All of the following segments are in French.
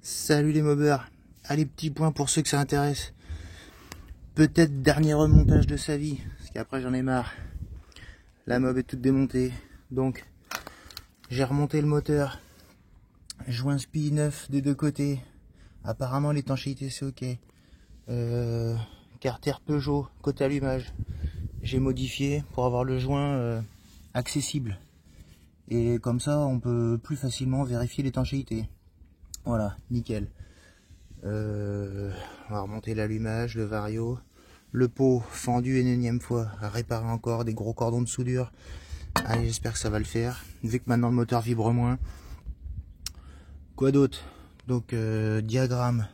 Salut les mobbers. Allez, petit point pour ceux que ça intéresse. Peut-être dernier remontage de sa vie, parce qu'après j'en ai marre. La mob est toute démontée. Donc, j'ai remonté le moteur. Joint spi neuf des deux côtés. Apparemment l'étanchéité c'est ok. Carter Peugeot, côté allumage. J'ai modifié pour avoir le joint accessible. Et comme ça on peut plus facilement vérifier l'étanchéité. Voilà, nickel. On va remonter l'allumage, le vario. Le pot fendu une énième fois, à réparer encore des gros cordons de soudure. Allez, j'espère que ça va le faire, vu que maintenant le moteur vibre moins. Quoi d'autre? Donc diagramme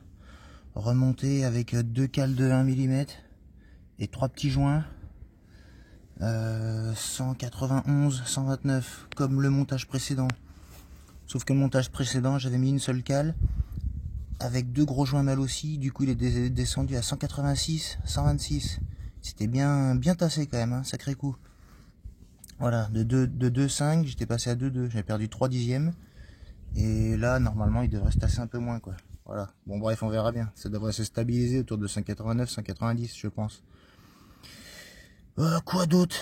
remonté avec deux cales de 1 mm et trois petits joints. 191, 129 comme le montage précédent. Sauf que le montage précédent, j'avais mis une seule cale avec deux gros joints mal aussi. Du coup, il est descendu à 186, 126. C'était bien tassé quand même, hein, sacré coup. Voilà, de 2,5, j'étais passé à 2,2. J'avais perdu 3 dixièmes. Et là, normalement, il devrait se tasser un peu moins, quoi. Voilà. Bon, bref, on verra bien. Ça devrait se stabiliser autour de 189, 190, je pense. Quoi d'autre?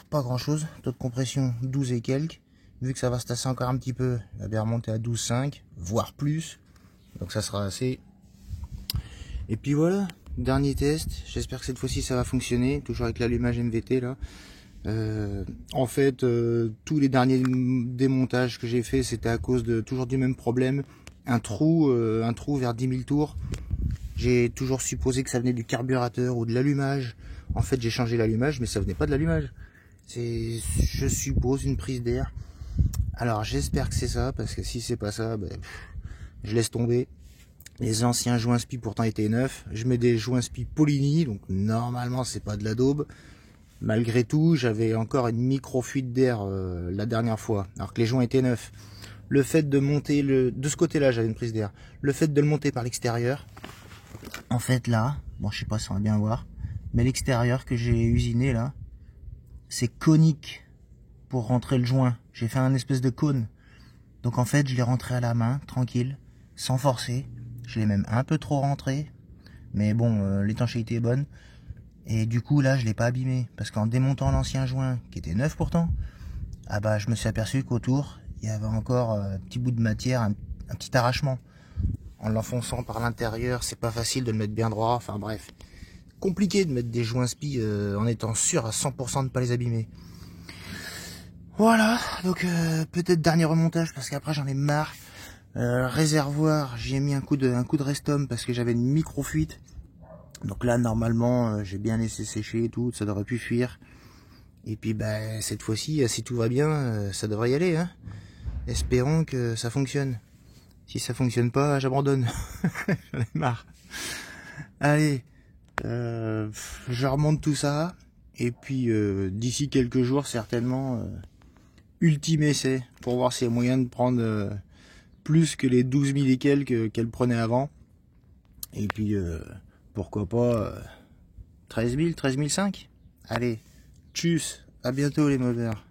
Pas grand chose. Taux de compression 12 et quelques. Vu que ça va se tasser encore un petit peu, il va bien remonter à 12,5, voire plus. Donc ça sera assez. Et puis voilà, dernier test. J'espère que cette fois-ci ça va fonctionner. Toujours avec l'allumage MVT là. En fait, tous les derniers démontages que j'ai fait, c'était à cause de toujours du même problème. Un trou vers 10 000 tours. J'ai toujours supposé que ça venait du carburateur ou de l'allumage. En fait, j'ai changé l'allumage, mais ça venait pas de l'allumage. C'est, je suppose, une prise d'air. Alors, j'espère que c'est ça, parce que si c'est pas ça, ben, je laisse tomber. Les anciens joints spi pourtant étaient neufs. Je mets des joints spi Polini, donc normalement c'est pas de la daube. Malgré tout, j'avais encore une micro-fuite d'air la dernière fois, alors que les joints étaient neufs. Le fait de monter de ce côté-là, j'avais une prise d'air. Le fait de le monter par l'extérieur, en fait là, bon je sais pas si on va bien voir, mais l'extérieur que j'ai usiné là, c'est conique pour rentrer le joint. J'ai fait un espèce de cône. Donc en fait, je l'ai rentré à la main, tranquille, sans forcer. Je l'ai même un peu trop rentré. Mais bon, l'étanchéité est bonne. Et du coup, là, je l'ai pas abîmé. Parce qu'en démontant l'ancien joint, qui était neuf pourtant, ah bah, je me suis aperçu qu'autour, il y avait encore un petit bout de matière, un petit arrachement. En l'enfonçant par l'intérieur, c'est pas facile de le mettre bien droit. Enfin bref, compliqué de mettre des joints spi en étant sûr à 100% de ne pas les abîmer. Voilà, donc peut-être dernier remontage parce qu'après j'en ai marre. Réservoir, j'ai mis un coup de Restom parce que j'avais une micro fuite. Donc là normalement j'ai bien laissé sécher et tout, ça devrait plus fuir. Et puis bah cette fois-ci, si tout va bien, ça devrait y aller, hein. Espérons que ça fonctionne. Si ça fonctionne pas, j'abandonne. J'en ai marre. Allez, je remonte tout ça. Et puis d'ici quelques jours certainement ultime essai pour voir s'il y a moyen de prendre plus que les 12 000 et quelques qu'elle prenait avant. Et puis pourquoi pas 13 000, 13 500. Allez, tchuss, à bientôt les mobbers.